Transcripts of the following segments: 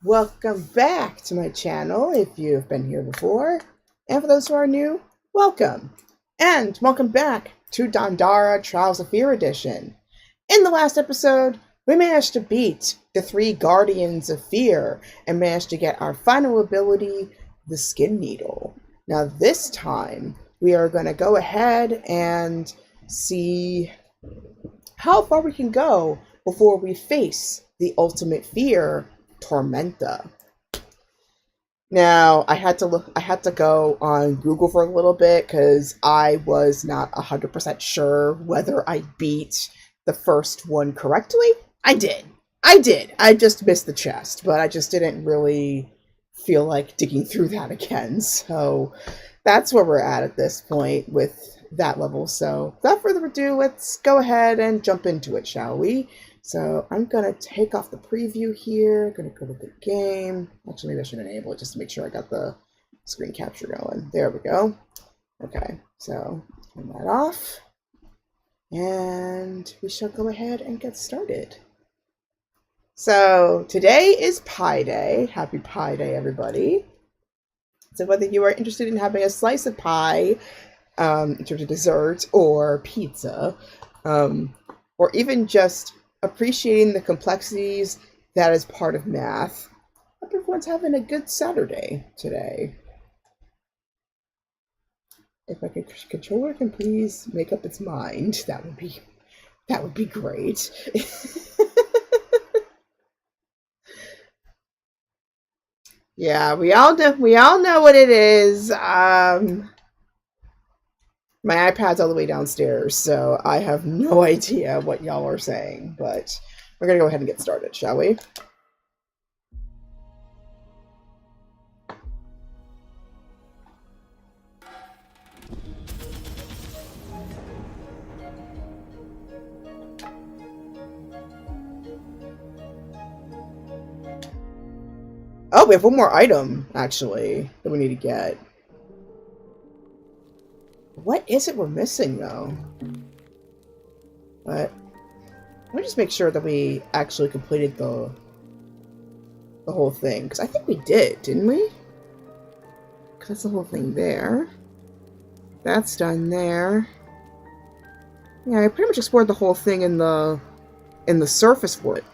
Welcome back to my channel if you've been here before. And for those who are new, welcome. And welcome back to Dandara Trials of Fear Edition. In the last episode, we managed to beat the 3 Guardians of Fear and managed to get our final ability, the Skin Needle. Now this time, we are going to go ahead and see how far we can go before we face the ultimate fear, Tormenta. Now, I had to go on Google for a little bit because I was not 100% sure whether I beat the first one correctly. I did. I just missed the chest, but I just didn't really feel like digging through that again. So that's where we're at this point with that level. So without further ado, let's go ahead and jump into it, shall we? So I'm going to take off the preview here. Going to go to the game. Actually, maybe I should enable it just to make sure I got the screen capture going. There we go. Okay, so turn that off. And we shall go ahead and get started. So today is Pie Day. Happy Pie Day, everybody. So whether you are interested in having a slice of pie in terms of dessert or pizza, or even just appreciating the complexities that is part of math, I hope everyone's having a good Saturday today. If my controller can please make up its mind, that would be great. Yeah, we all know what it is. My iPad's all the way downstairs, so I have no idea what y'all are saying, but we're gonna go ahead and get started, shall we? Oh, we have one more item, actually, that we need to get. What is it we're missing, though? But let me just make sure that we actually completed the whole thing, because I think we didn't we? Because that's the whole thing there. That's done there. Yeah, I pretty much explored the whole thing in the surface world,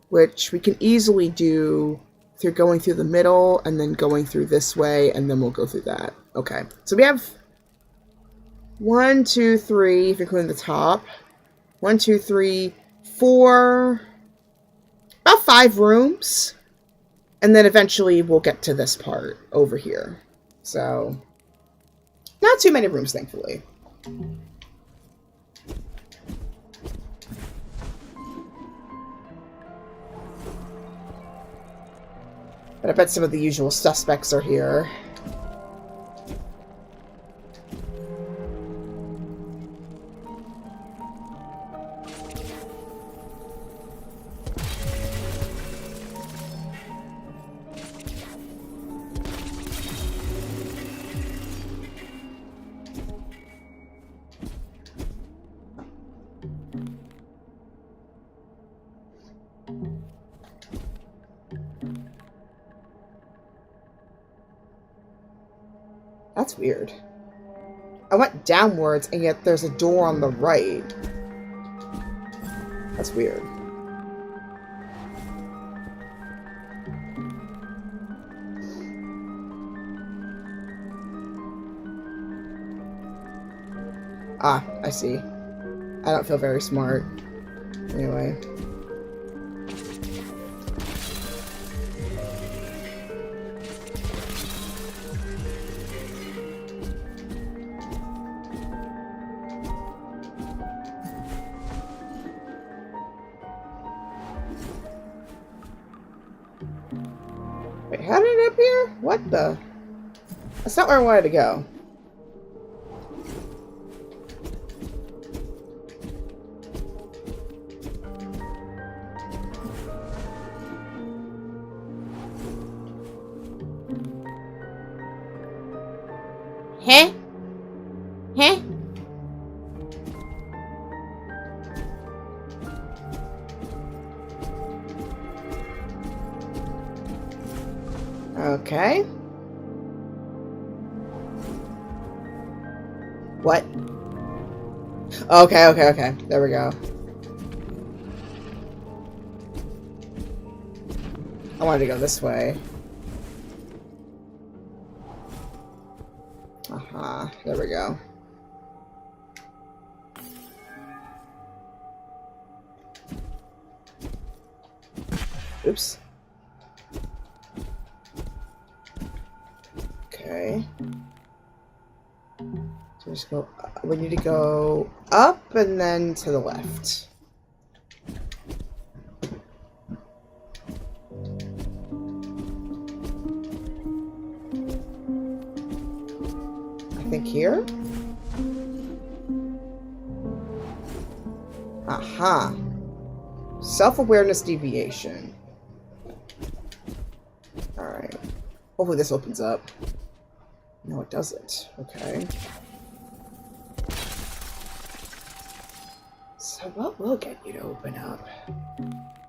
which we can easily do through going through the middle and then going through this way, and then we'll go through that. Okay, so we have 1, 2, 3, if you're including the top. 1, 2, 3, 4, about 5 rooms. And then eventually we'll get to this part over here. So, not too many rooms, thankfully. But I bet some of the usual suspects are here. That's weird. I went downwards, and yet there's a door on the right. That's weird. Ah, I see. I don't feel very smart. Anyway. Wait, how did it end up here? What the? That's not where I wanted to go. Huh? Huh? Okay. What? Okay. There we go. I wanted to go this way. Aha, there we go. Oops. Okay. So just go. We need to go up and then to the left. I think here. Aha. Self-awareness deviation. Alright. Hopefully this opens up. No, it doesn't. Okay. So what will get you to open up?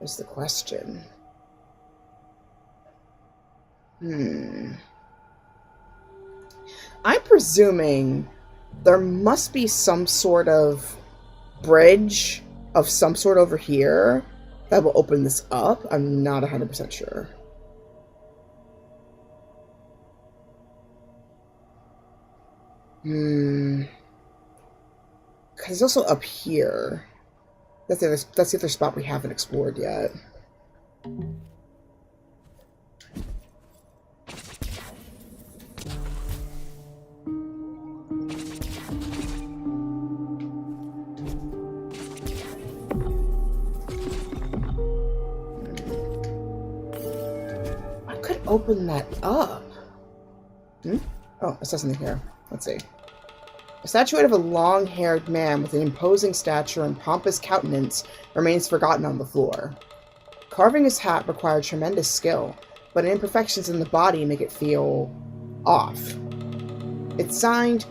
Is the question. I'm presuming there must be some sort of bridge of some sort over here that will open this up. I'm not 100% sure. Because it's also up here. That's the other spot we haven't explored yet. I could open that up. Oh, it says something here. Let's see. A statuette of a long-haired man with an imposing stature and pompous countenance remains forgotten on the floor. Carving his hat required tremendous skill, but imperfections in the body make it feel off. It's signed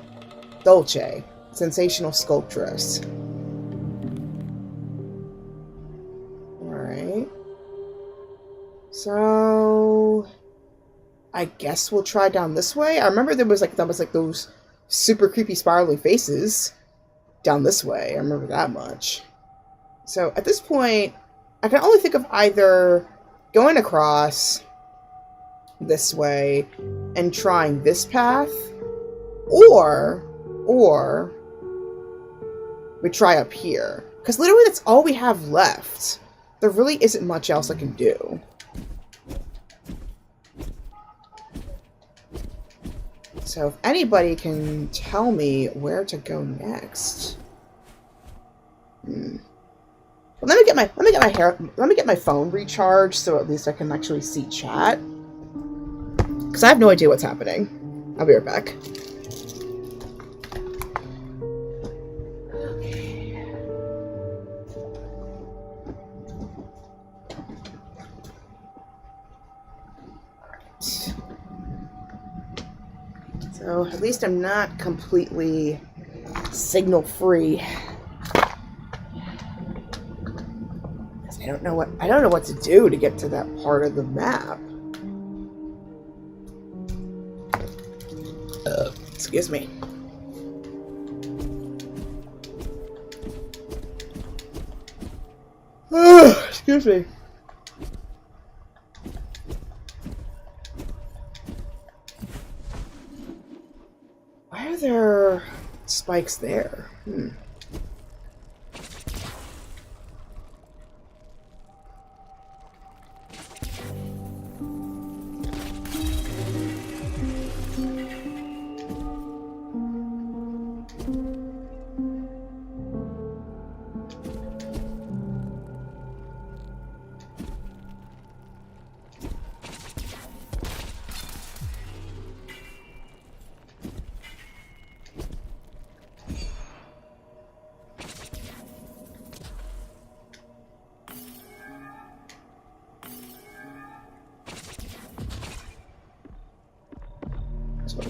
Dolce, Sensational Sculptress. Alright. So I guess we'll try down this way. I remember there was like those super creepy spiraling faces down this way. I remember that much. So at this point, I can only think of either going across this way and trying this path, or we try up here. Because literally that's all we have left. There really isn't much else I can do. So if anybody can tell me where to go next. Well, let me get my phone recharged so at least I can actually see chat. Because I have no idea what's happening. I'll be right back. So at least I'm not completely signal free. I don't know what to do to get to that part of the map. Excuse me. Excuse me. Why are there spikes there?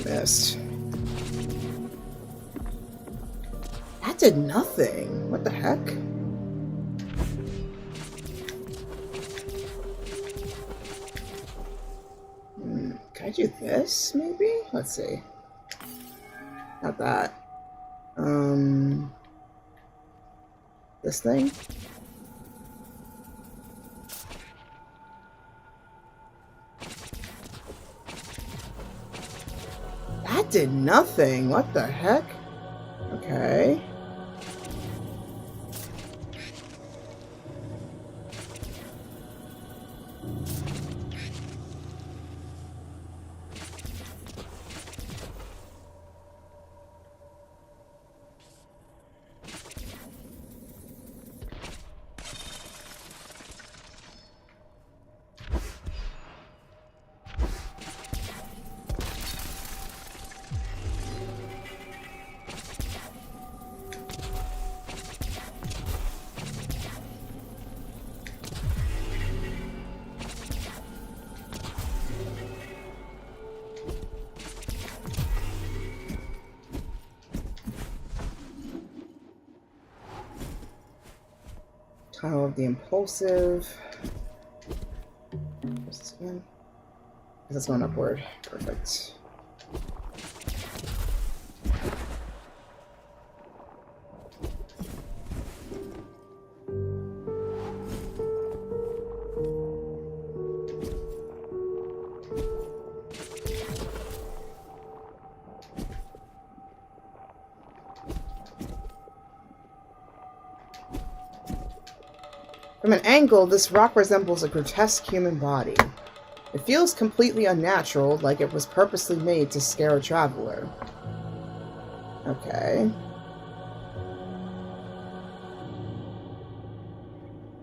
Missed. That did nothing. What the heck? I do this, maybe? Let's see. Not that. This thing? That did nothing. What the heck? Okay. Tunnel of the Impulsive. What's this again? That's going upward. Perfect. From an angle, this rock resembles a grotesque human body. It feels completely unnatural, like it was purposely made to scare a traveler. Okay.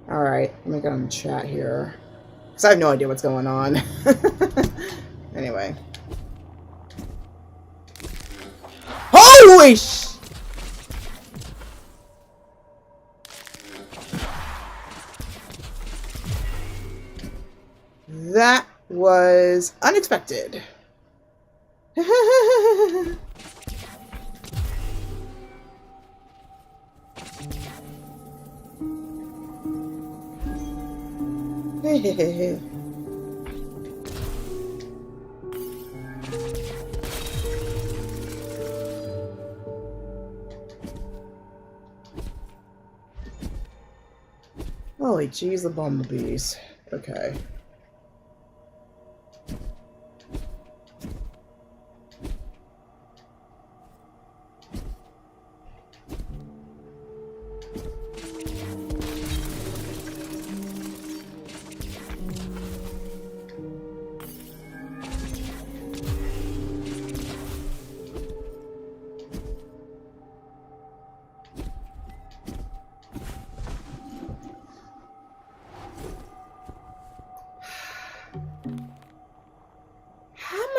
Alright, let me get on the chat here. Because I have no idea what's going on. Anyway. Holy sh! That was unexpected. Holy jeez, the bumblebees. Okay.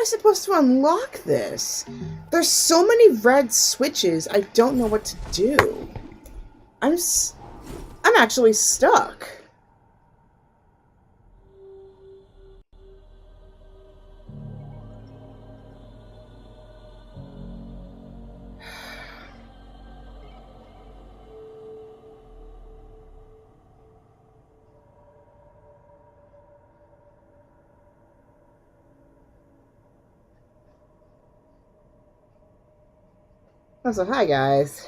Supposed to unlock this? There's so many red switches, I don't know what to do. I'm actually stuck. So hi guys.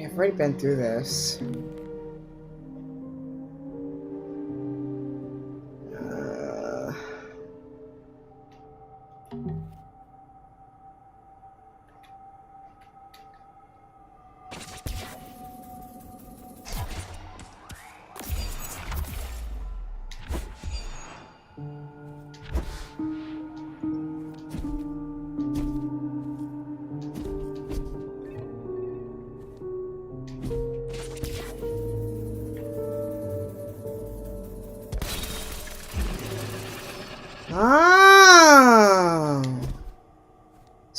I've already been through this.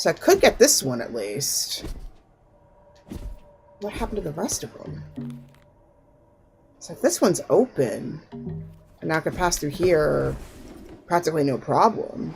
So I could get this one at least. What happened to the rest of them? So if this one's open, and now I can pass through here practically no problem.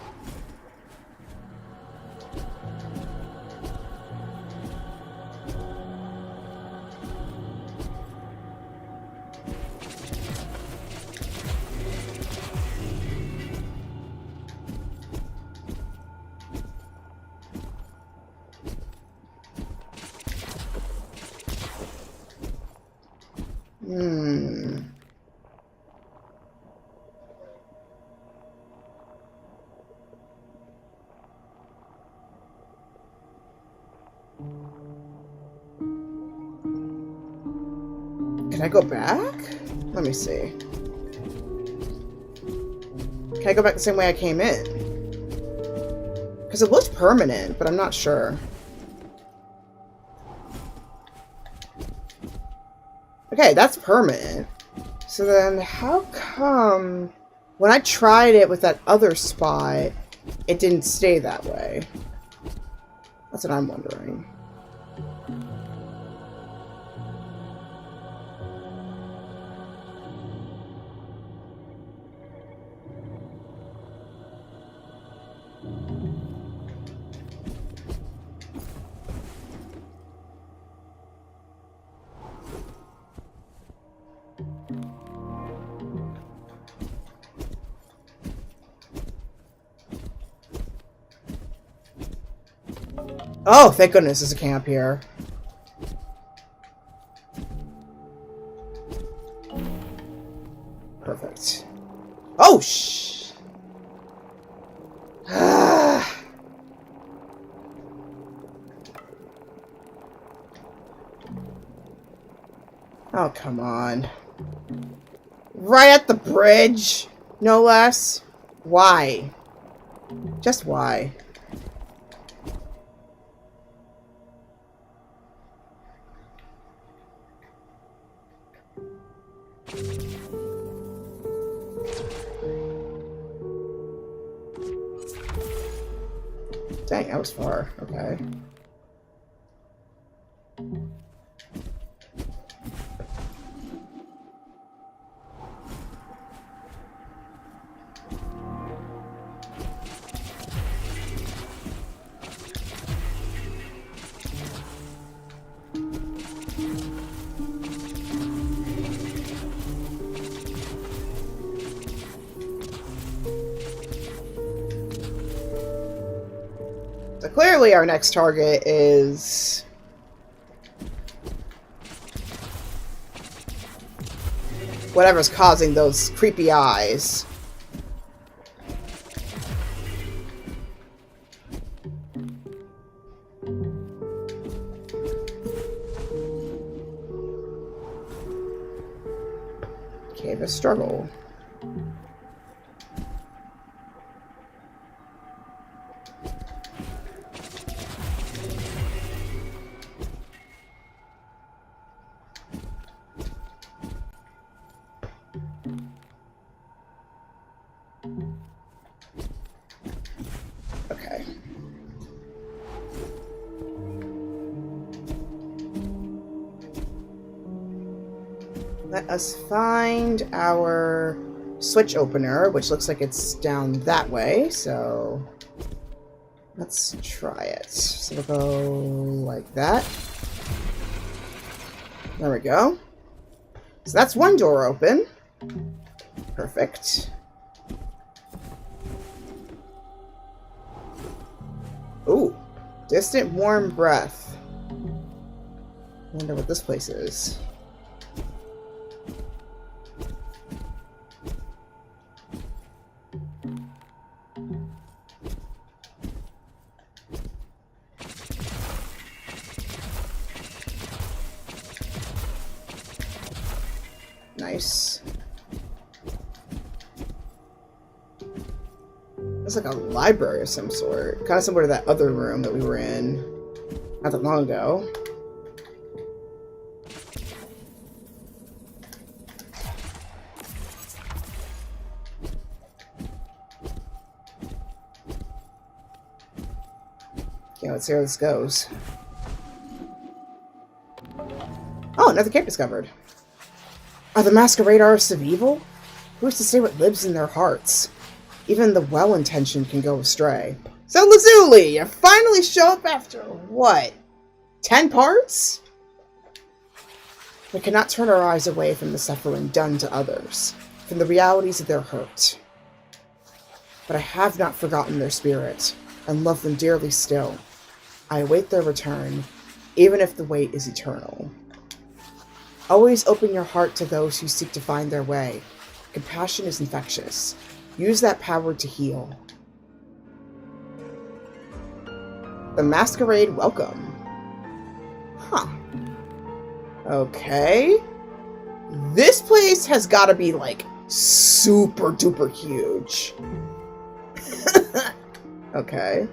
Can I go back? Let me see. Can I go back the same way I came in? Because it looks permanent, but I'm not sure. Okay, that's permanent. So then how come when I tried it with that other spot, it didn't stay that way? That's what I'm wondering. Oh, thank goodness there's a camp here. Perfect. Oh, shh! Oh, come on. Right at the bridge, no less. Why? Just why? Dang, that was far. Okay. So clearly our next target is whatever's causing those creepy eyes. Cave of Struggle. Okay. Let us find our switch opener, which looks like it's down that way, so let's try it. So we'll go like that. There we go. So that's one door open. Perfect. Ooh, distant warm breath. Wonder what this place is. Nice. It's like a library of some sort. Kind of similar to that other room that we were in not that long ago. let's see how this goes. Oh, another cave discovered. Are the masquerade artists of evil? Who's to say what lives in their hearts? Even the well-intentioned can go astray. So, Lazuli, you finally show up after, what, 10 parts? We cannot turn our eyes away from the suffering done to others, from the realities of their hurt. But I have not forgotten their spirit, and love them dearly still. I await their return, even if the wait is eternal. Always open your heart to those who seek to find their way. Compassion is infectious. Use that power to heal. The Masquerade welcome. Huh. Okay. This place has got to be, like, super duper huge. Okay.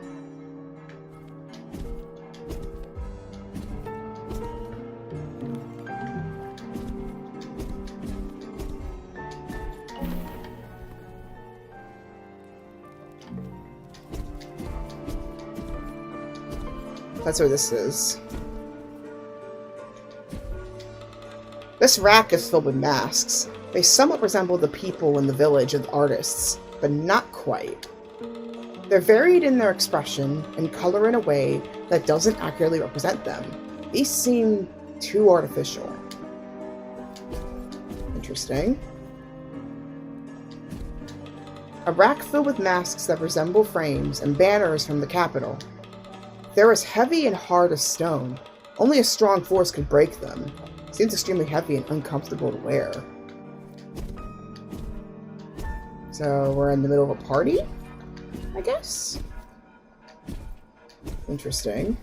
That's where this is. This rack is filled with masks. They somewhat resemble the people in the village of artists, but not quite. They're varied in their expression and color in a way that doesn't accurately represent them. These seem too artificial. Interesting. A rack filled with masks that resemble frames and banners from the capital. They're as heavy and hard as stone. Only a strong force could break them. Seems extremely heavy and uncomfortable to wear. So we're in the middle of a party, I guess? Interesting.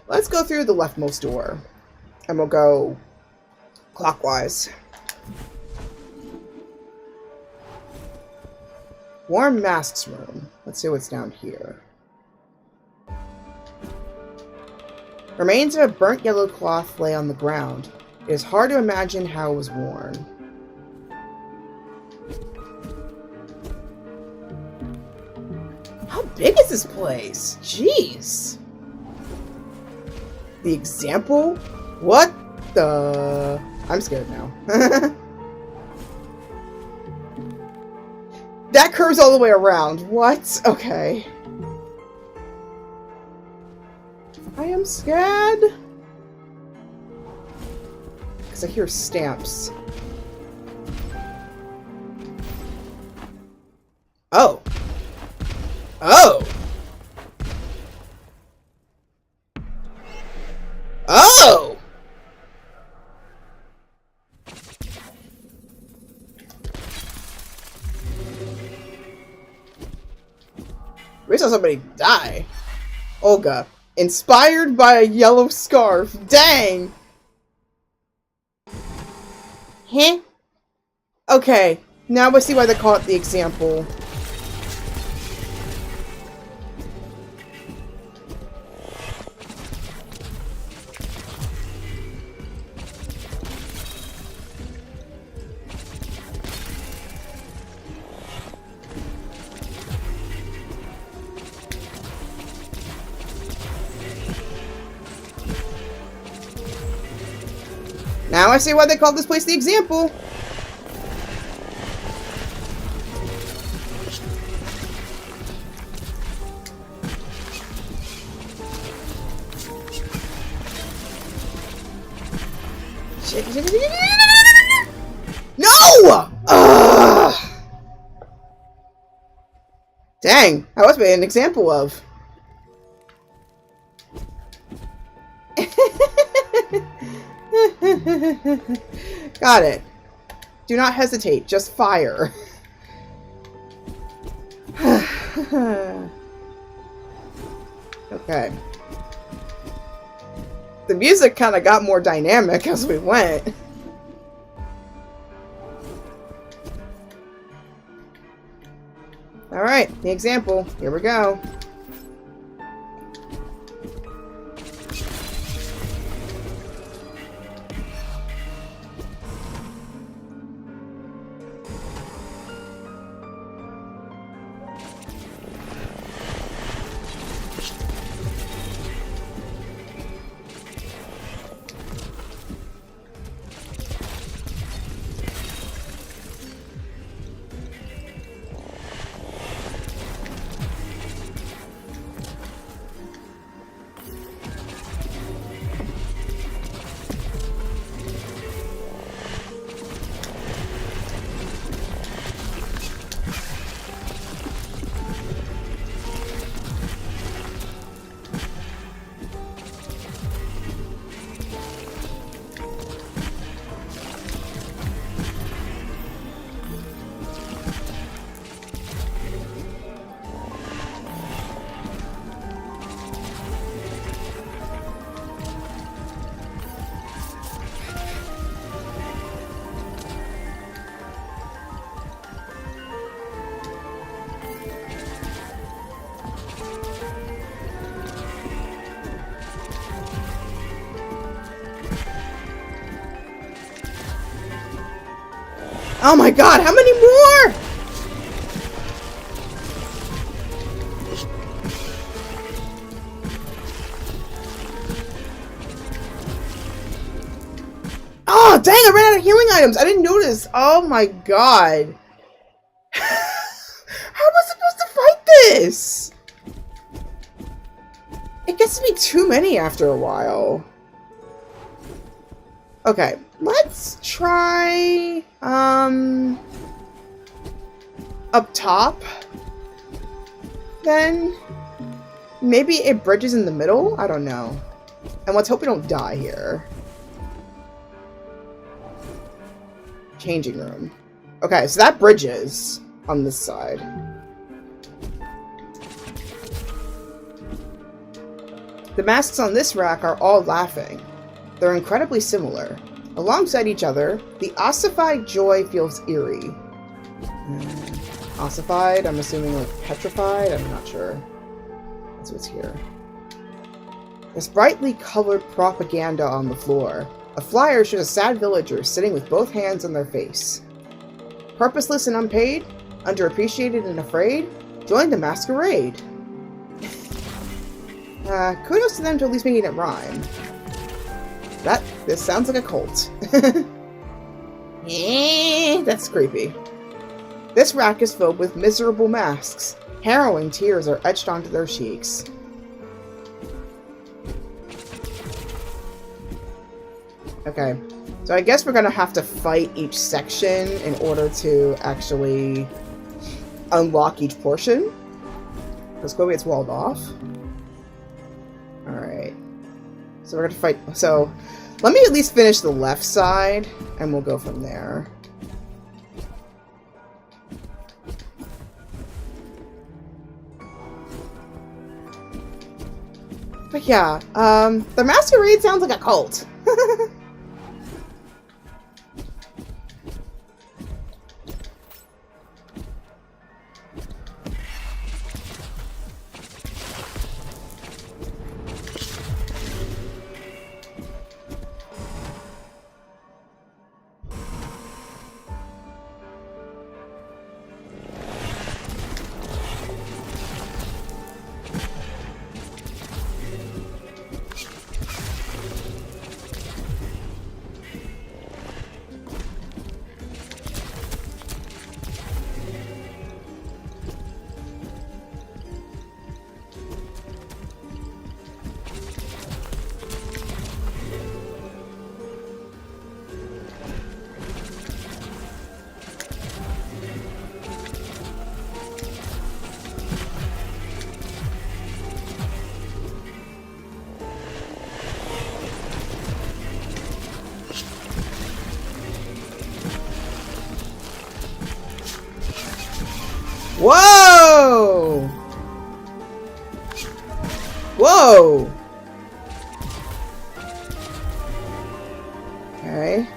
Let's go through the leftmost door. And we'll go clockwise. Warm Masks Room. Let's see what's down here. Remains of a burnt yellow cloth lay on the ground. It is hard to imagine how it was worn. How big is this place? Jeez. The example? What the... I'm scared now. That curves all the way around. What? Okay. I am scared. Because I hear stamps. Oh. Oh. Oh! We saw somebody die. Olga. Inspired by a yellow scarf. Dang! Huh? Okay. Now I see why they call it the example. Now I see why they call this place the example. No! Dang, that was an example of. Got it. Do not hesitate, just fire. Okay. The music kind of got more dynamic as we went. Alright, the example. Here we go. Oh my god, how many more? Oh, dang, I ran out of healing items. I didn't notice. Oh my god. How am I supposed to fight this? It gets to be too many after a while. Okay, let's try, up top. Then, maybe it bridges in the middle? I don't know. And let's hope we don't die here. Changing room. Okay, so that bridges on this side. The masks on this rack are all laughing. They're incredibly similar. Alongside each other, the ossified joy feels eerie. Ossified? I'm assuming like petrified? I'm not sure. That's what's here. There's brightly colored propaganda on the floor. A flyer shows a sad villager sitting with both hands on their face. Purposeless and unpaid? Underappreciated and afraid? Join the masquerade! Kudos to them to at least making it rhyme. This sounds like a cult. That's creepy. This rack is filled with miserable masks. Harrowing tears are etched onto their cheeks. Okay, so I guess we're gonna have to fight each section in order to actually unlock each portion. Because clearly it's walled off. Alright. So we're gonna fight. So let me at least finish the left side, and we'll go from there. But yeah, the masquerade sounds like a cult. Whoa! Whoa! Okay.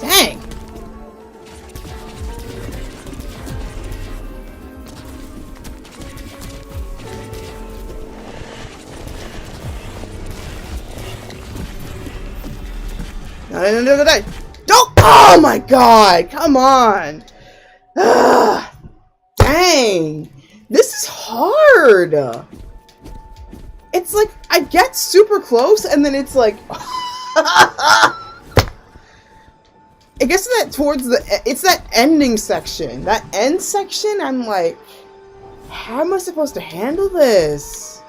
Dang! No. Don't! Oh my god! Come on! Ugh. Dang! This is hard! It's like, I get super close, and then it's like... I guess that towards it's that ending section. That end section, I'm like, how am I supposed to handle this?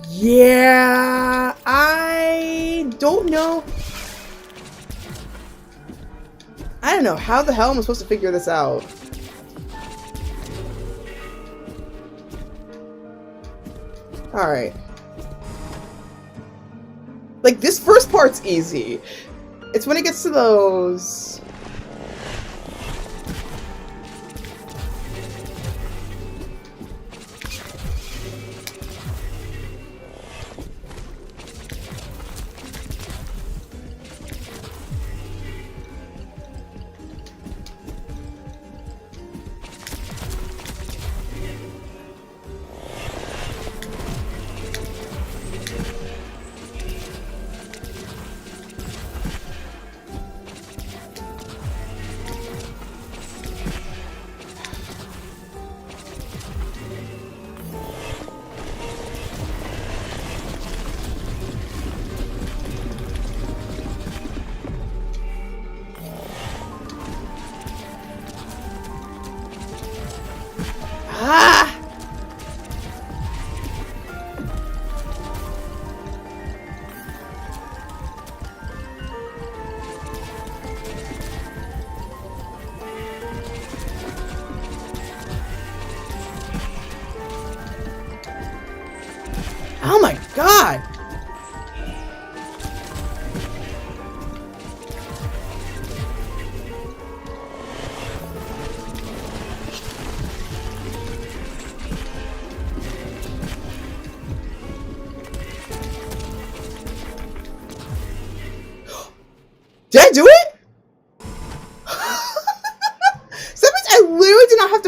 Yeah, I don't know. I don't know how the hell am I supposed to figure this out. Alright. Like, this first part's easy. It's when it gets to those...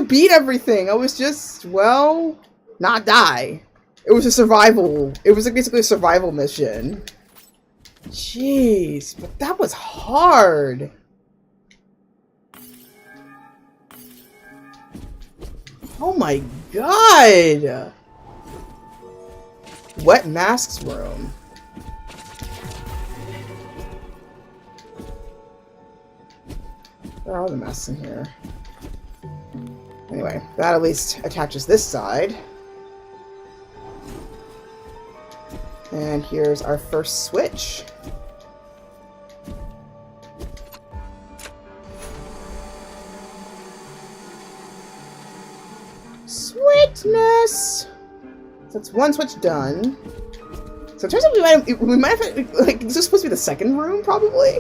beat everything. I was just, well, not die. It was a survival. It was like basically a survival mission. Jeez, but that was hard. Oh my god. Wet masks room. Where are the masks in here? Anyway, that at least attaches this side. And here's our first switch. Sweetness! So that's one switch done. So it turns out we might have, like, this is supposed to be the second room, probably,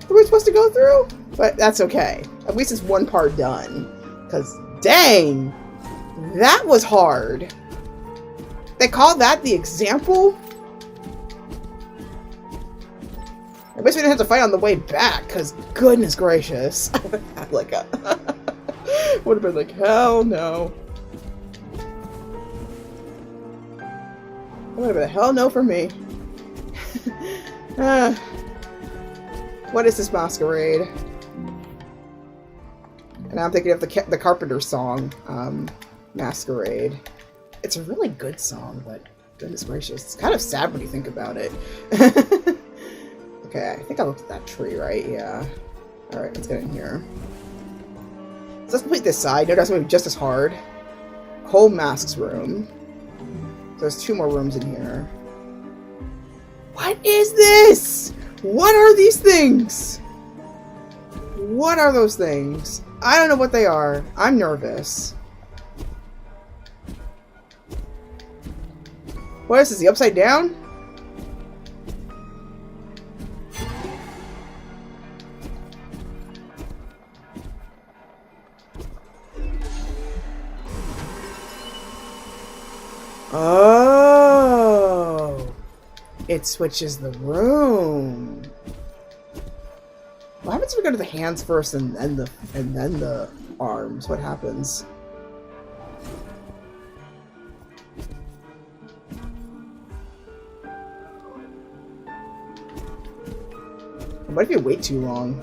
that we're supposed to go through? But that's okay. At least it's one part done. Because, dang! That was hard. They call that the example? I wish we didn't have to fight on the way back, because goodness gracious. I would have had like a... would have been like, hell no. That would have been a hell no for me. What is this masquerade? And I'm thinking of the Carpenter song, Masquerade. It's a really good song, but goodness gracious. It's kind of sad when you think about it. Okay, I think I looked at that tree, right? Yeah. Alright, let's get in here. So let's complete this side. No, that's going to be just as hard. Whole masks room. There's 2 more rooms in here. What is this? What are these things? What are those things? I don't know what they are. I'm nervous. What is this? The upside down? Oh, it switches the room. What happens if we go to the hands first and then the arms? What happens? What if you wait too long?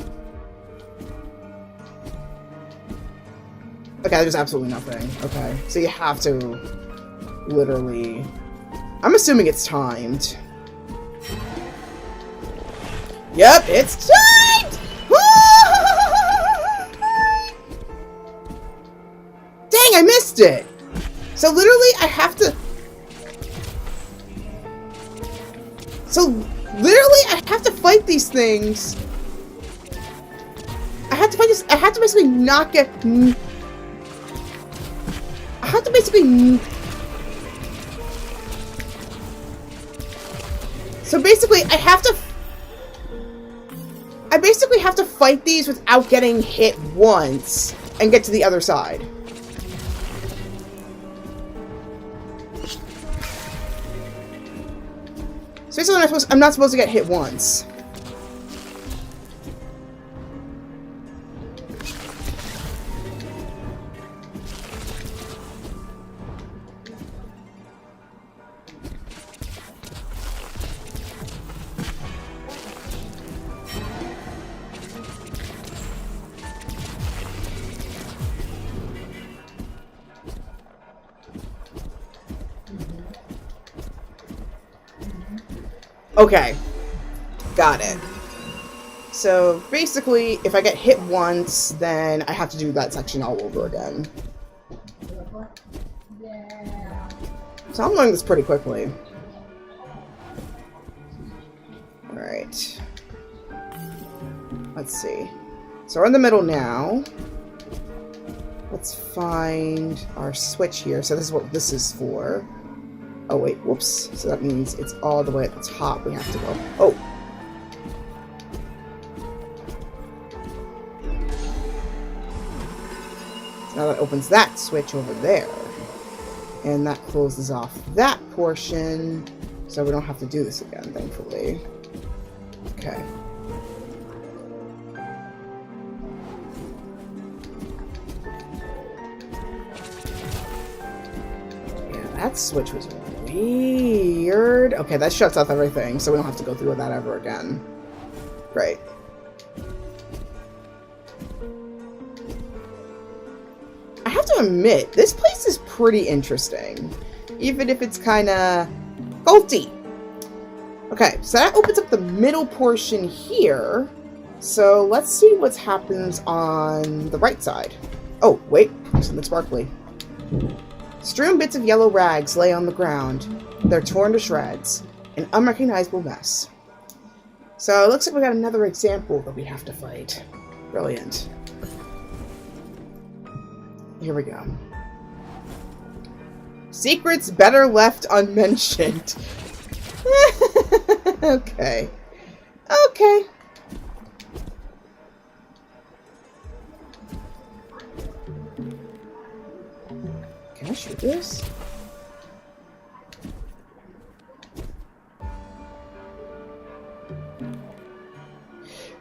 Okay, there's absolutely nothing. Okay, so you have to literally... I'm assuming it's timed. Yep, it's timed! Dang, I missed it! So literally, I have to... So literally, I have to fight these things. I have to fight this... I have to basically not get... I have to basically... So basically, I basically have to fight these without getting hit once and get to the other side. So basically, I'm not supposed to get hit once. Okay, got it. So basically, if I get hit once, then I have to do that section all over again. So I'm learning this pretty quickly. Alright. Let's see. So we're in the middle now. Let's find our switch here. So this is what this is for. Oh wait, whoops. So that means it's all the way at the top we have to go. Oh! So now that opens that switch over there. And that closes off that portion. So we don't have to do this again, thankfully. Okay. that switch was weird. Okay, that shuts off everything, so we don't have to go through that ever again. Great. I have to admit, this place is pretty interesting. Even if it's kind of culty. Okay, so that opens up the middle portion here. So let's see what happens on the right side. Oh, wait, something sparkly. Strewn bits of yellow rags lay on the ground. They're torn to shreds. An unrecognizable mess. So it looks like we got another example that we have to fight. Brilliant. Here we go. Secrets better left unmentioned. Okay. Okay. Can I shoot this?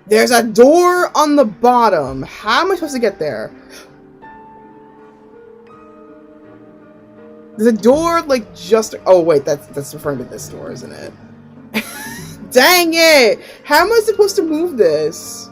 There's a door on the bottom. How am I supposed to get there? There's a door, like, just... Oh, wait, that's referring to this door, isn't it? Dang it! How am I supposed to move this?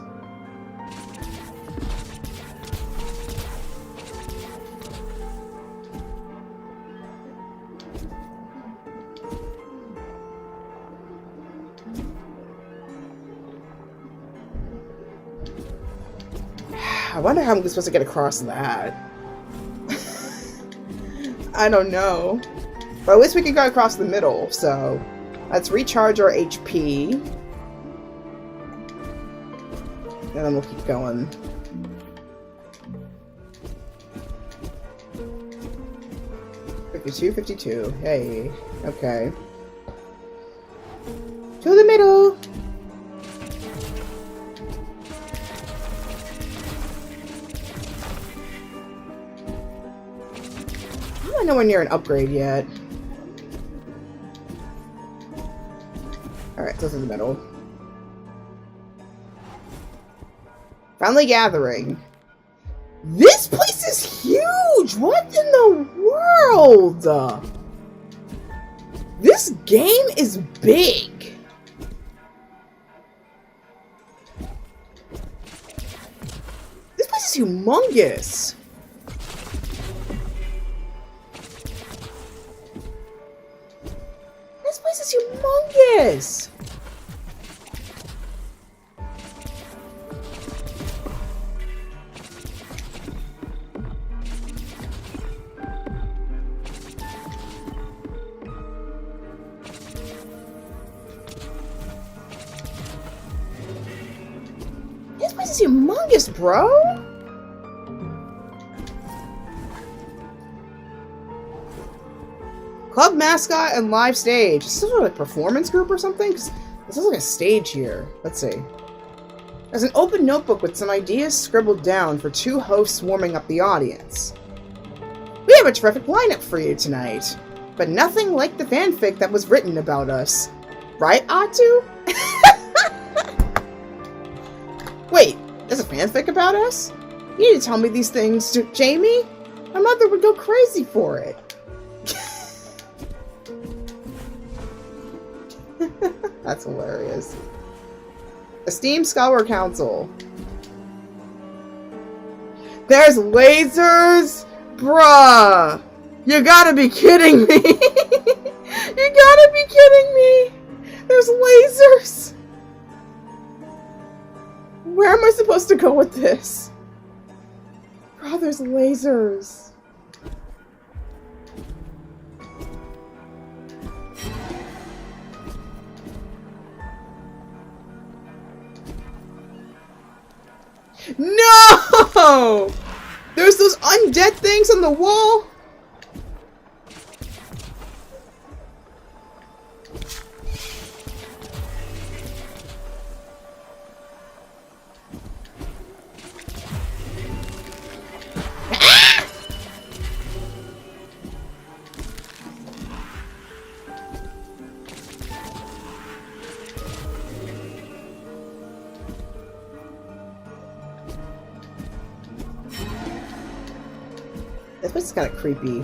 I wonder how I'm supposed to get across that. I don't know. But at least we can go across the middle, so let's recharge our HP. And then we'll keep going. $52. Hey. Okay. To the middle! I'm nowhere near an upgrade yet. Alright, so this is the middle. Family gathering. This place is huge! What in the world? This game is big. This place is humongous. This place is humongous! This place is humongous, bro! Club mascot and live stage. Is this like a performance group or something? Because this is like a stage here. Let's see. There's an open notebook with some ideas scribbled down for two hosts warming up the audience. We have a terrific lineup for you tonight, but nothing like the fanfic that was written about us. Right, Atu? Wait, there's a fanfic about us? You need to tell me these things, Jamie. My mother would go crazy for it. That's hilarious. Esteemed Scholar Council. There's lasers? Bruh! You gotta be kidding me! You gotta be kidding me! There's lasers! Where am I supposed to go with this? Bruh, there's lasers. No! There's those undead things on the wall? This place is kind of creepy.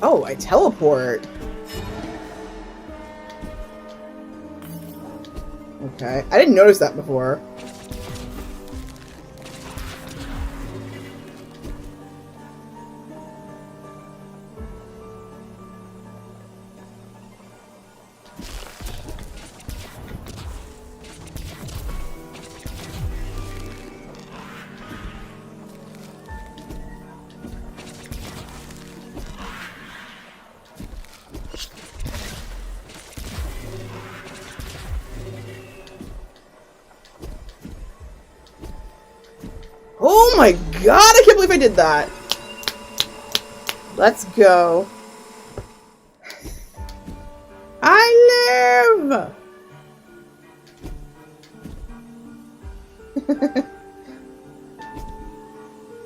Oh, I teleport. Okay. I didn't notice that before. Oh my god, I can't believe I did that. Let's go. I live!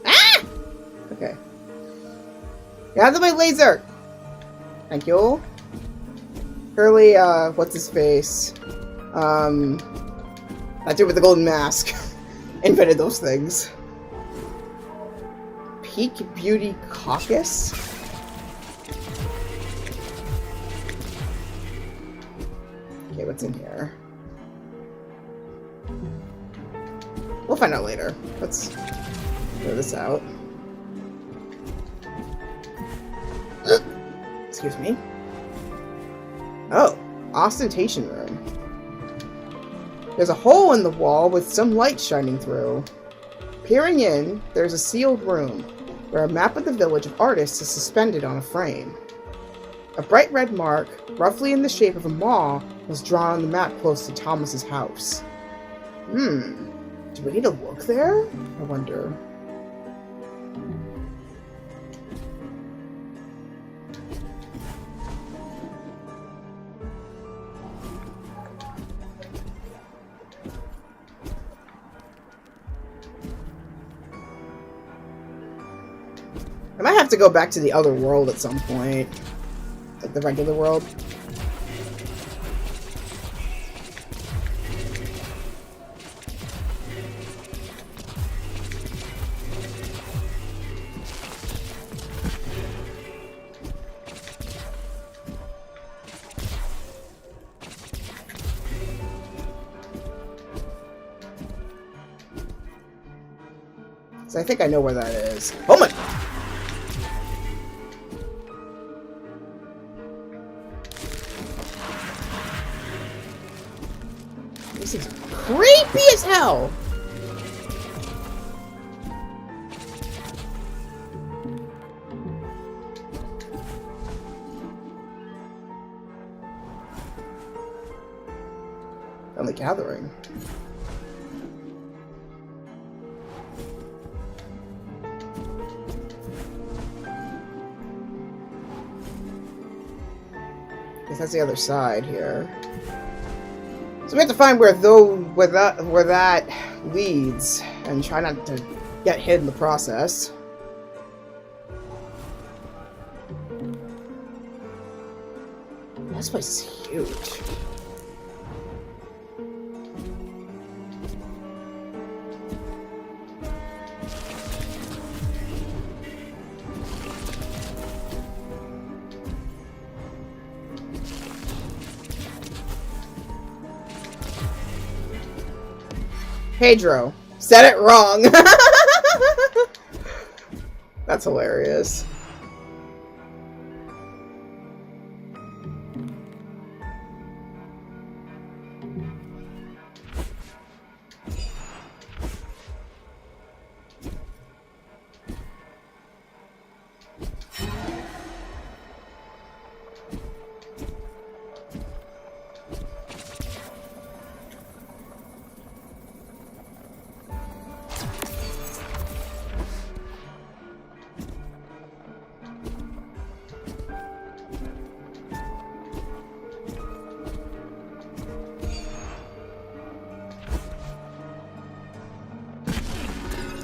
Ah! Okay. Get out of my laser! Thank you. Curly, what's his face? That dude with the golden mask. Invented those things. Peak Beauty Caucus? Okay, what's in here? We'll find out later. Let's throw this out. Excuse me. Oh, ostentation room. There's a hole in the wall with some light shining through. Peering in, there's a sealed room, where a map of the village of artists is suspended on a frame. A bright red mark, roughly in the shape of a maw, was drawn on the map close to Thomas's house. Do we need to look there? I wonder. I might have to go back to the other world at some point. Like the regular world. So I think I know where that is. Oh my! This is creepy as hell! On the gathering. Guess that's the other side here. So we have to find where that leads, and try not to get hit in the process. This place is huge. Pedro said it wrong. That's hilarious.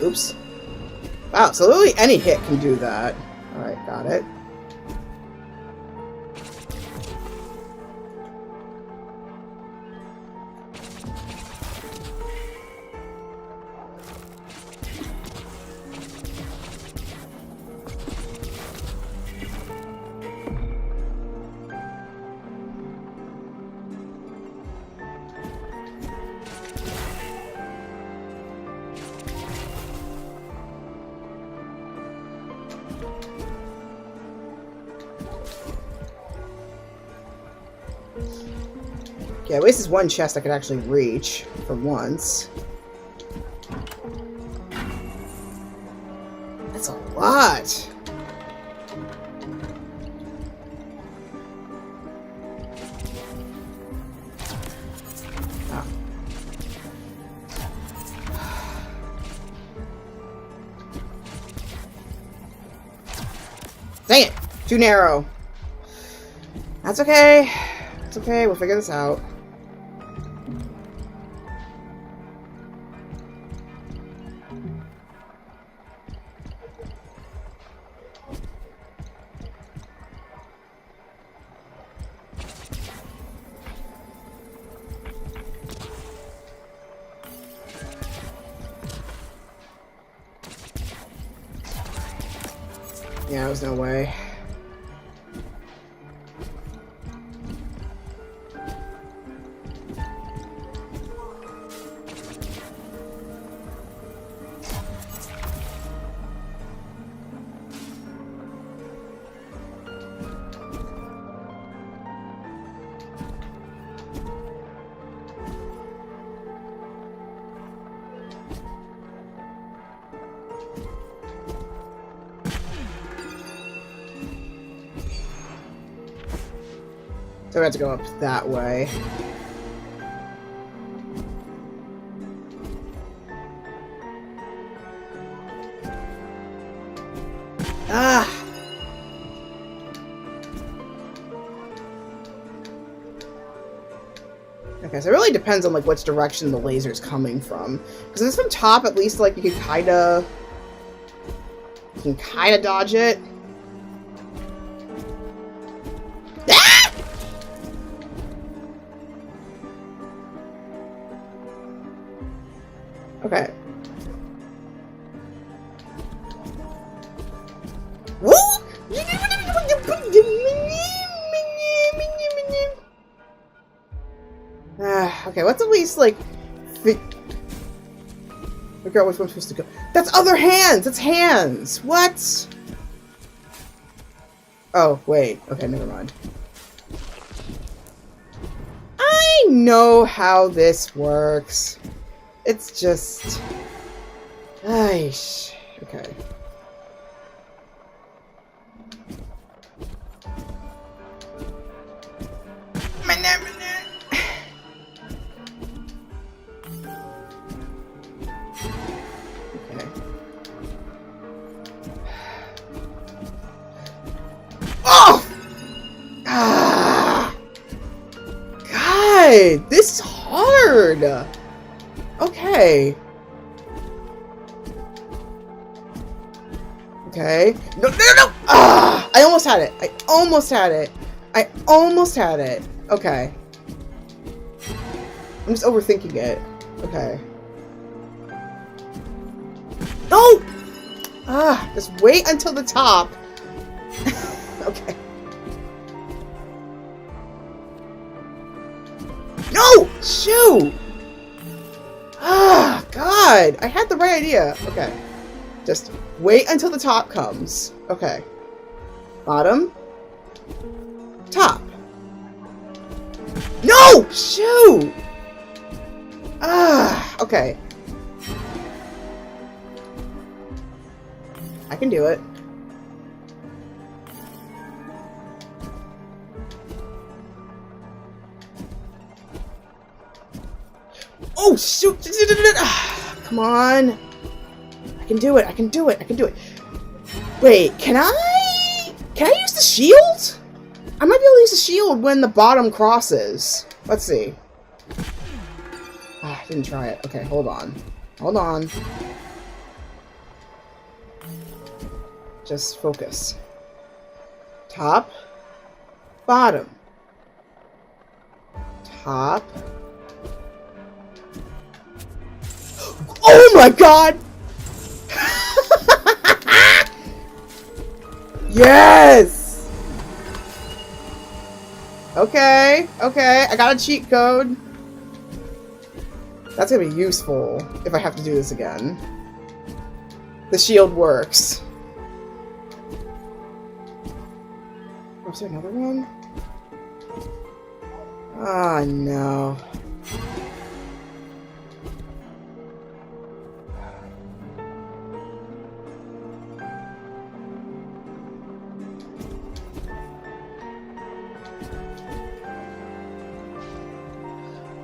Oops. Wow, so literally any hit can do that. Alright, got it. Yeah, at least it's one chest I could actually reach for once. That's a lot. Dang it! Too narrow. That's okay. It's okay, we'll figure this out. Yeah, there's no way. So we have to go up that way. Ah! Okay, so it really depends on like which direction the laser's coming from. Because if it's from top, at least like you can kinda dodge it. Okay. Woo! Okay, let's at least like figure out which one's supposed to go. That's other hands! That's hands! What? Oh, wait. Okay, never mind. I know how this works. It's just... Aish. Okay. Okay. Oh! Ah! God! This is hard! Okay. Okay. No, no, no! Ah! I almost had it. I almost had it. I almost had it. Okay. I'm just overthinking it. Okay. No! Ah, just wait until the top. Okay. No! Shoot! Ah, God! I had the right idea. Okay. Just wait until the top comes. Okay. Bottom. Top. No! Shoot! Ah, okay. I can do it. Oh, shoot! Come on! I can do it! I can do it! I can do it! Wait, can I use the shield? I might be able to use the shield when the bottom crosses. Let's see. Ah, I didn't try it. Okay, hold on. Hold on. Just focus. Top. Bottom. Top. Oh my God! Yes! Okay, okay, I got a cheat code. That's gonna be useful if I have to do this again. The shield works. Was there another one? Oh, no.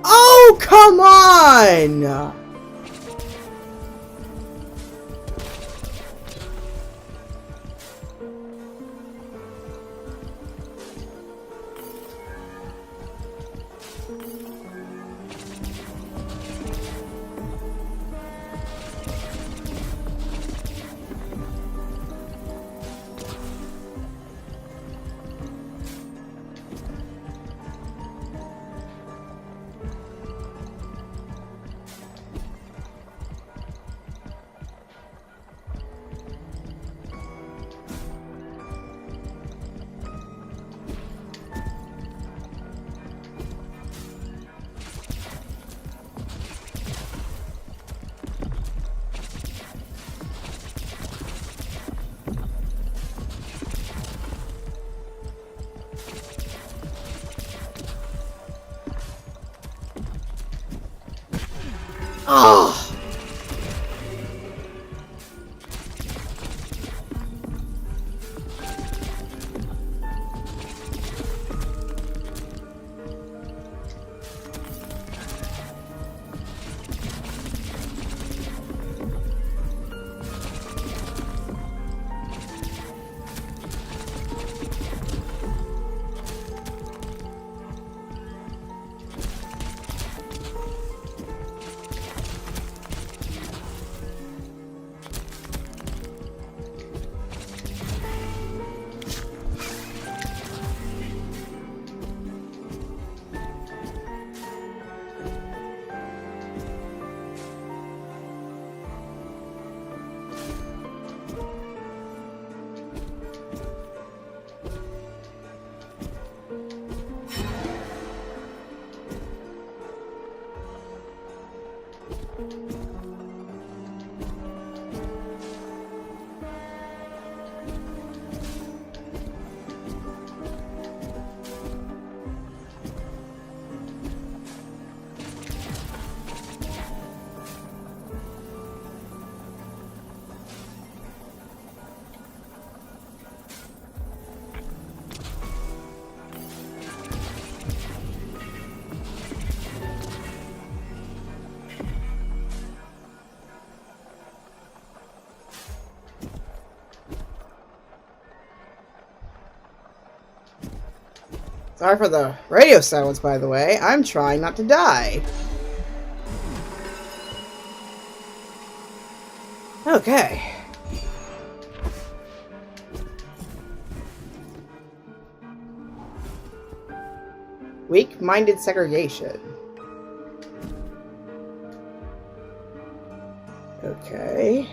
Oh, come on! Oh! Sorry for the radio silence, by the way. I'm trying not to die. Okay. Weak-minded segregation. Okay.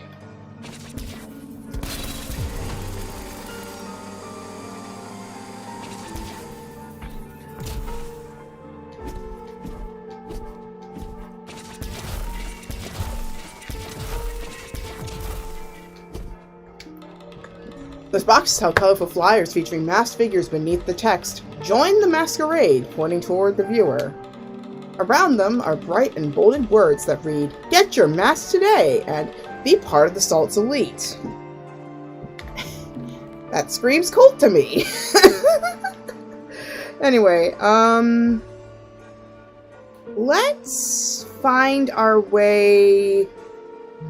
Those boxes have colorful flyers featuring masked figures beneath the text, "Join the masquerade," pointing toward the viewer. Around them are bright and bolded words that read, "Get your mask today," and "Be part of the Salt's elite." That screams cult to me. Anyway, let's find our way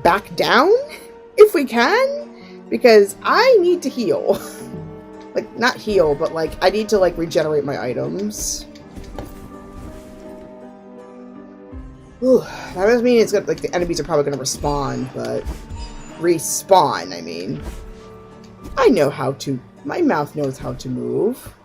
back down, if we can. Because I need to heal. Like, not heal, but, like, I need to, like, regenerate my items. Ooh, that doesn't mean it's gonna, like, the enemies are probably gonna respawn, but... Respawn, I mean. I know how to... My mouth knows how to move.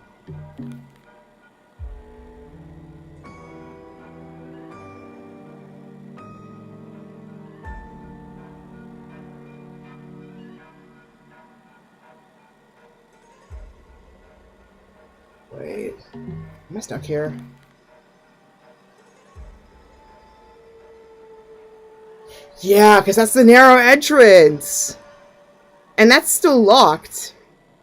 Wait, am I stuck here? Yeah, because that's the narrow entrance! And that's still locked.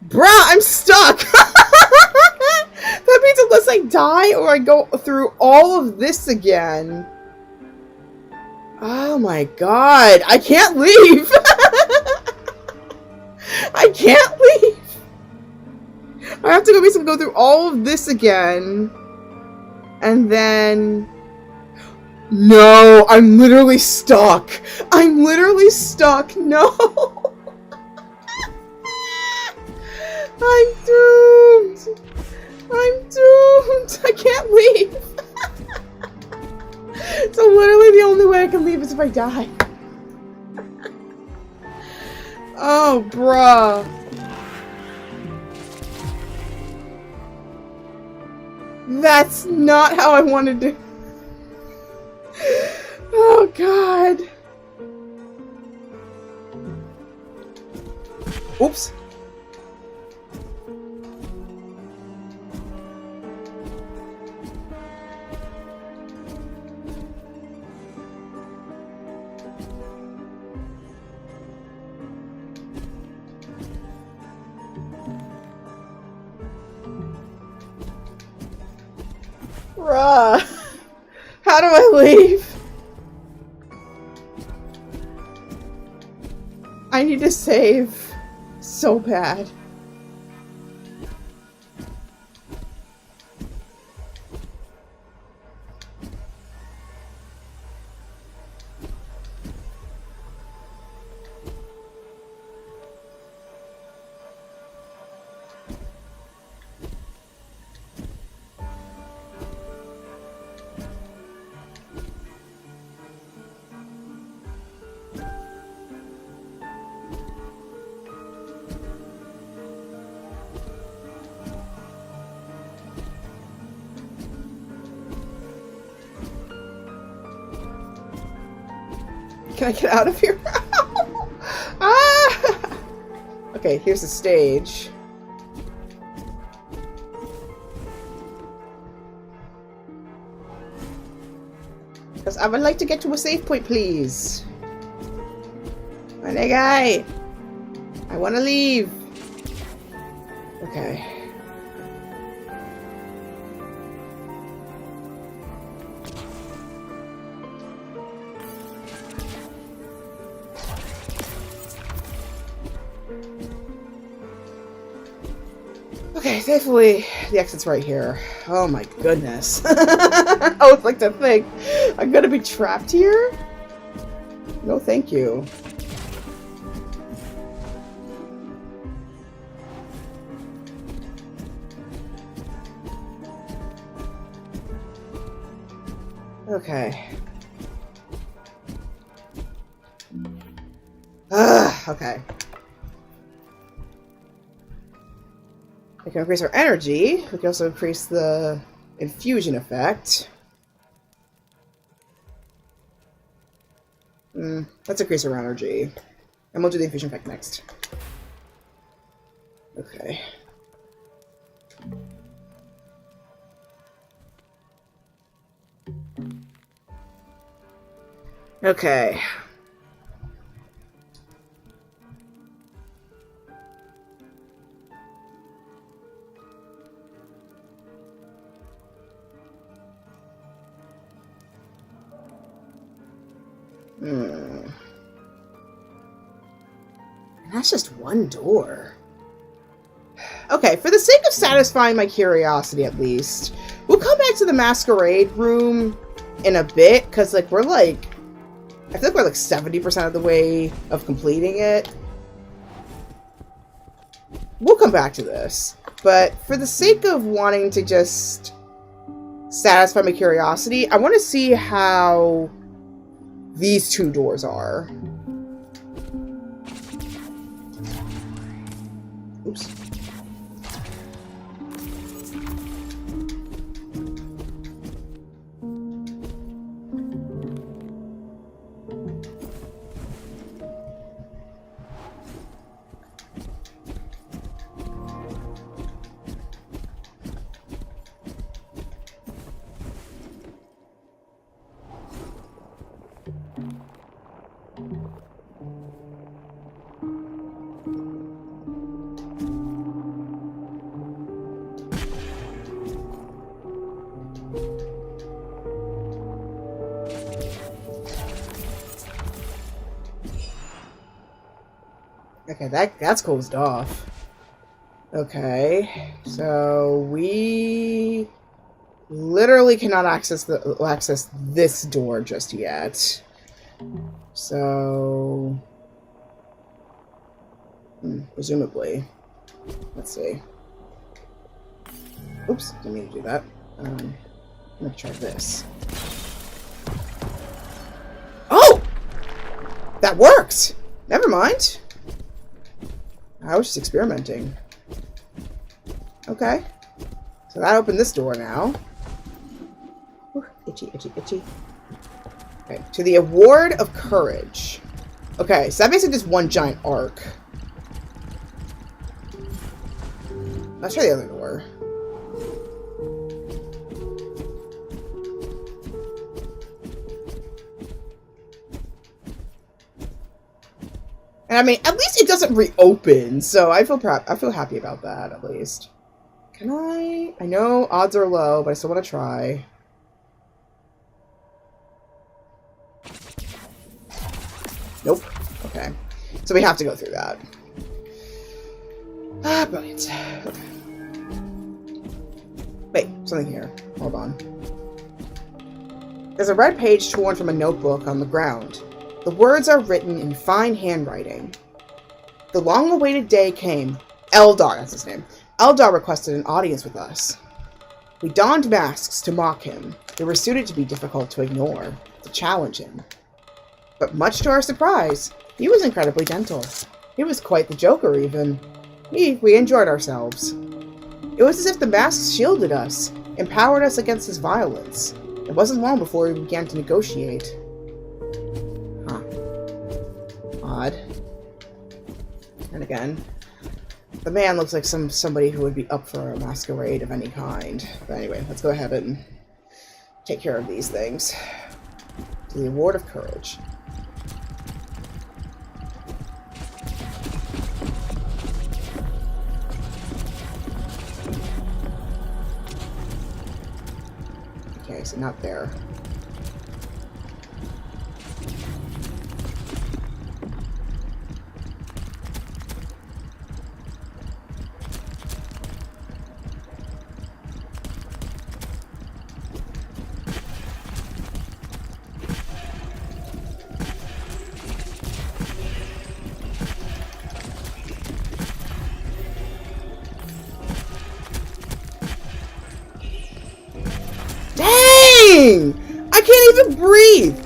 Bruh, I'm stuck! That means unless I die or I go through all of this again. Oh my god. I can't leave. I can't leave. I have to basically go through all of this again. And then... No, I'm literally stuck. I'm literally stuck. No. I'm doomed. I'm doomed. I can't leave. So literally the only way I can leave is if I die. Oh, bruh. That's not how I wanted to. Oh, God. Oops. Bruh. How do I leave? I need to save so bad. Can I get out of here? Ah! Okay, here's the stage. Because I would like to get to a safe point, please. My guy, I want to leave. Okay. Okay, thankfully the exit's right here. Oh my goodness. I would like to think I'm gonna be trapped here? No thank you. Okay. Okay. We can increase our energy. We can also increase the infusion effect. Let's increase our energy. And we'll do the infusion effect next. Okay. Okay. That's just one door. Okay, for the sake of satisfying my curiosity at least, we'll come back to the masquerade room in a bit, because like we're like, I feel like we're like 70% of the way of completing it. We'll come back to this, but for the sake of wanting to just satisfy my curiosity, I want to see how these two doors are. Oops. Okay, that's closed off. Okay, so we literally cannot access this door just yet. So, presumably, let's see. Oops, didn't mean to do that. I'm gonna try this. Oh! That worked! Never mind. I was just experimenting. Okay. So that opened this door now. Ooh, itchy, itchy, itchy. Okay, to the Award of Courage. Okay, so that basically just one giant arc. Let's try the other door. And I mean, at least it doesn't reopen, so I feel happy about that, at least. Can I? I know odds are low, but I still want to try. Nope. Okay. So we have to go through that. Ah, brilliant. Okay. Wait, something here. Hold on. There's a red page torn from a notebook on the ground. The words are written in fine handwriting. The long-awaited day came. Eldar, that's his name. Eldar requested an audience with us. We donned masks to mock him. They were suited to be difficult to ignore, to challenge him. But much to our surprise, he was incredibly gentle. He was quite the joker, even. We enjoyed ourselves. It was as if the masks shielded us, empowered us against his violence. It wasn't long before we began to negotiate. Huh. Odd. And again, the man looks like somebody who would be up for a masquerade of any kind. But anyway, let's go ahead and take care of these things. To the Award of Courage. Okay, so not there. I can't even breathe!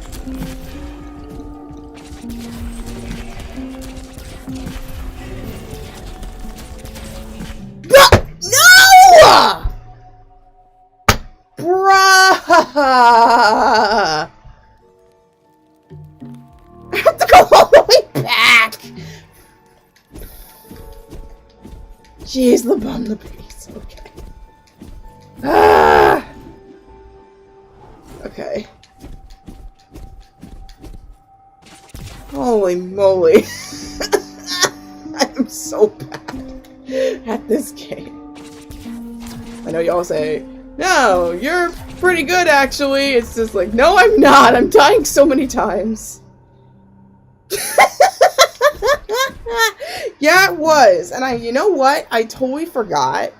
No! Bruh! I have to go all the way back! Jeez, the piece. Okay. Ah! Okay. Holy moly. I am so bad at this game. I know y'all say, no, you're pretty good actually. It's just like, no, I'm not. I'm dying so many times. Yeah, it was. And you know what? I totally forgot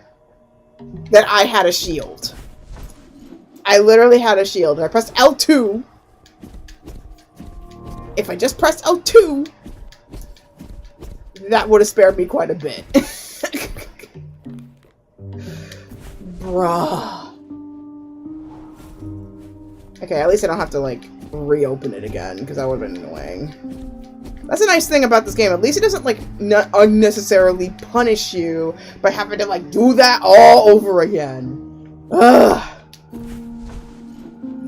that I had a shield. I literally had a shield. I pressed L2. If I just pressed L2, that would have spared me quite a bit. Bruh. Okay, at least I don't have to, like, reopen it again, because that would have been annoying. That's a nice thing about this game. At least it doesn't, like, unnecessarily punish you by having to, like, do that all over again. Ugh.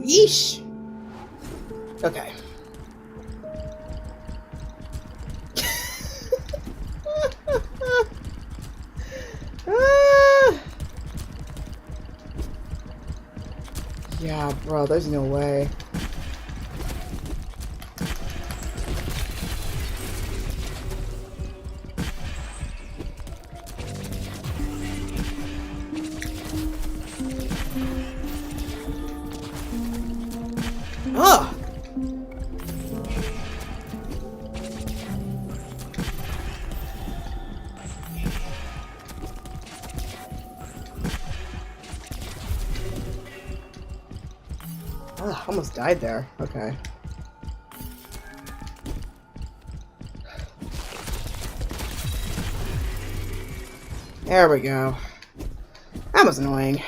Yeesh. Okay. Yeah, bro, there's no way. Ugh! Oh, almost died there. Okay. There we go. That was annoying.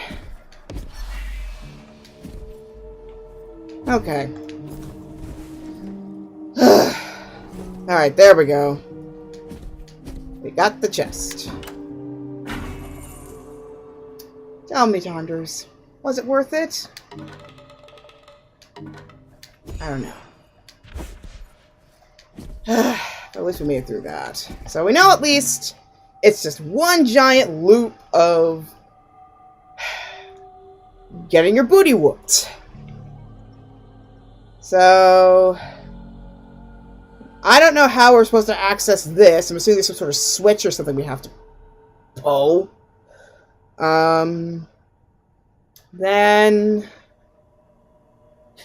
Okay. Alright, there we go. We got the chest. Tell me, Tonders, was it worth it? I don't know. At least we made it through that. So we know at least it's just one giant loop of getting your booty whooped. So I don't know how we're supposed to access this. I'm assuming there's some sort of switch or something we have to pull. Then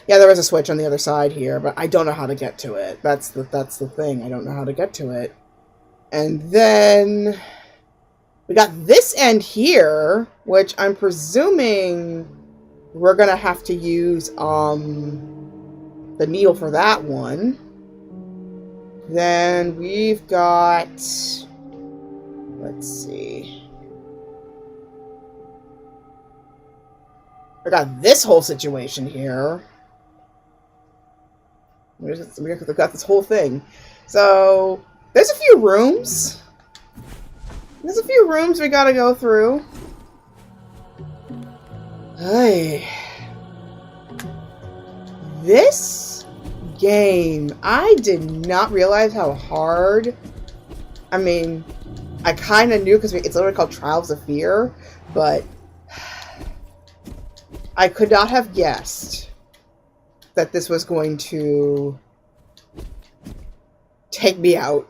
yeah, there is a switch on the other side here, but I don't know how to get to it. That's the thing. I don't know how to get to it. And then we got this end here, which I'm presuming we're gonna have to use the needle for that one. Then we've got, let's see. I got this whole situation here. We got this whole thing. So there's a few rooms. There's a few rooms we gotta go through. Hey. This game, I did not realize how hard. I mean, I kind of knew because it's literally called Trials of Fear, but I could not have guessed that this was going to take me out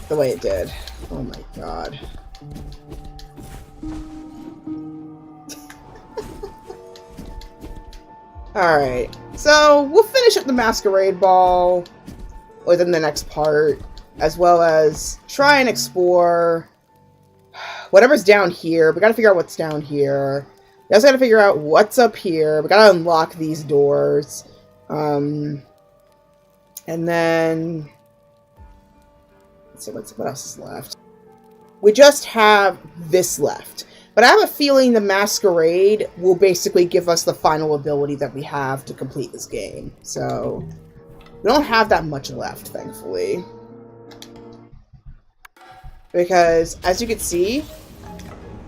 the way it did. Oh my god. Alright, so we'll finish up the Masquerade Ball within the next part, as well as try and explore whatever's down here. We gotta figure out what's down here. We also gotta figure out what's up here. We gotta unlock these doors. And then let's see what else is left. We just have this left. But I have a feeling the Masquerade will basically give us the final ability that we have to complete this game. So we don't have that much left, thankfully. Because, as you can see,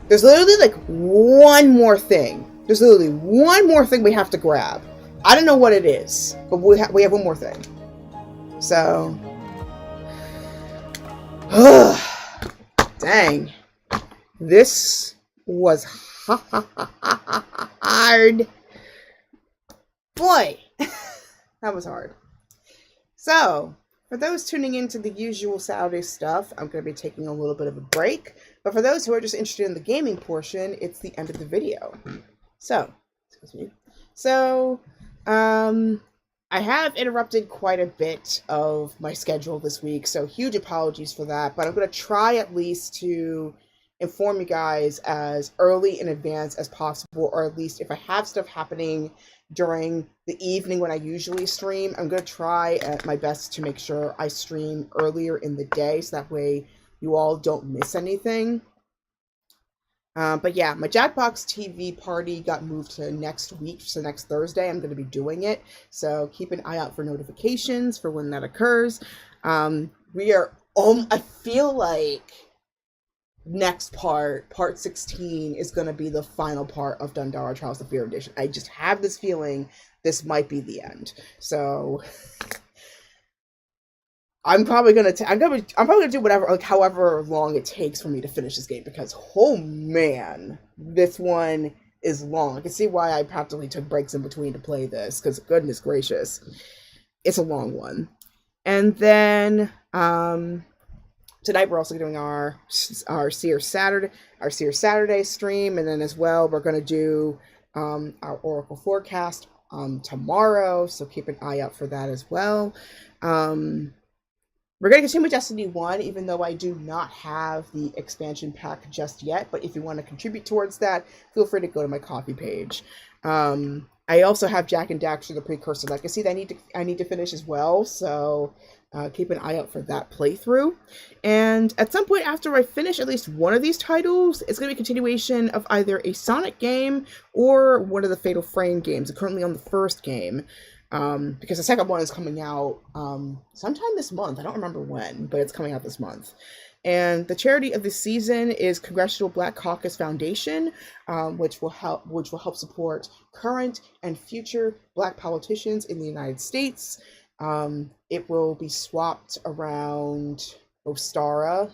there's literally like one more thing. There's literally one more thing we have to grab. I don't know what it is, but we have one more thing. So, dang, this was hard. Boy, that was hard. So, for those tuning into the usual Saturday stuff, I'm going to be taking a little bit of a break. But for those who are just interested in the gaming portion, it's the end of the video. So, excuse me. So, I have interrupted quite a bit of my schedule this week, so huge apologies for that. But I'm going to try at least to inform you guys as early in advance as possible, or at least if I have stuff happening during the evening when I usually stream, I'm going to try at my best to make sure I stream earlier in the day, so that way you all don't miss anything. But yeah, my Jackbox TV party got moved to next week, so next Thursday I'm going to be doing it. So keep an eye out for notifications for when that occurs. We are, I feel like next part 16, is going to be the final part of Dandara Trials of Fear Edition. I just have this feeling this might be the end. So I'm probably gonna do whatever, like however long it takes for me to finish this game, because oh man, this one is long. I can see why I practically took breaks in between to play this, because goodness gracious, it's a long one. And then tonight we're also doing our Seer Saturday stream, and then as well we're gonna do our Oracle forecast tomorrow. So keep an eye out for that as well. We're going to continue with Destiny 1, even though I do not have the expansion pack just yet. But if you want to contribute towards that, feel free to go to my coffee page. I also have Jack and Daxter, the Precursor Legacy that I need to finish as well. So keep an eye out for that playthrough. And at some point after I finish at least one of these titles, it's going to be a continuation of either a Sonic game or one of the Fatal Frame games. I'm currently on the first game. Because the second one is coming out sometime this month. I don't remember when, but it's coming out this month. And the charity of this season is Congressional Black Caucus Foundation, which will help support current and future Black politicians in the United States. It will be swapped around Ostara,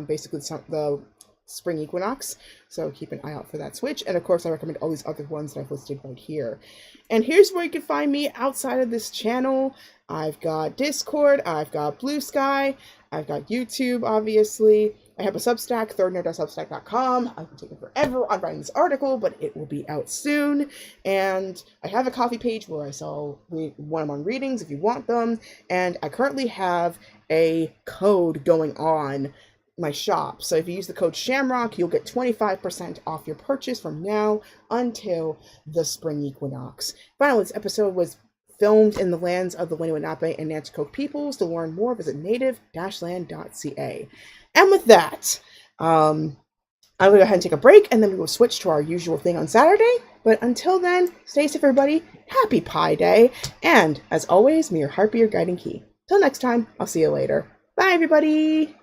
basically the spring equinox, so keep an eye out for that switch. And of course, I recommend all these other ones that I've listed right here. And here's where you can find me outside of this channel. I've got Discord, I've got Blue Sky, I've got YouTube, obviously. I have a Substack, thirdnerd.substack.com. I've been taking forever on writing this article, but it will be out soon. And I have a coffee page where I sell one-on-one readings if you want them. And I currently have a code going on my shop. So if you use the code Shamrock, you'll get 25% off your purchase from now until the spring equinox. Finally, this episode was filmed in the lands of the Lenape and Nanticoke peoples. To learn more, visit native-land.ca. And with that, I'm going to go ahead and take a break, and then we will switch to our usual thing on Saturday. But until then, stay safe, everybody. Happy Pi Day. And as always, may your heart be your guiding key. Till next time, I'll see you later. Bye, everybody.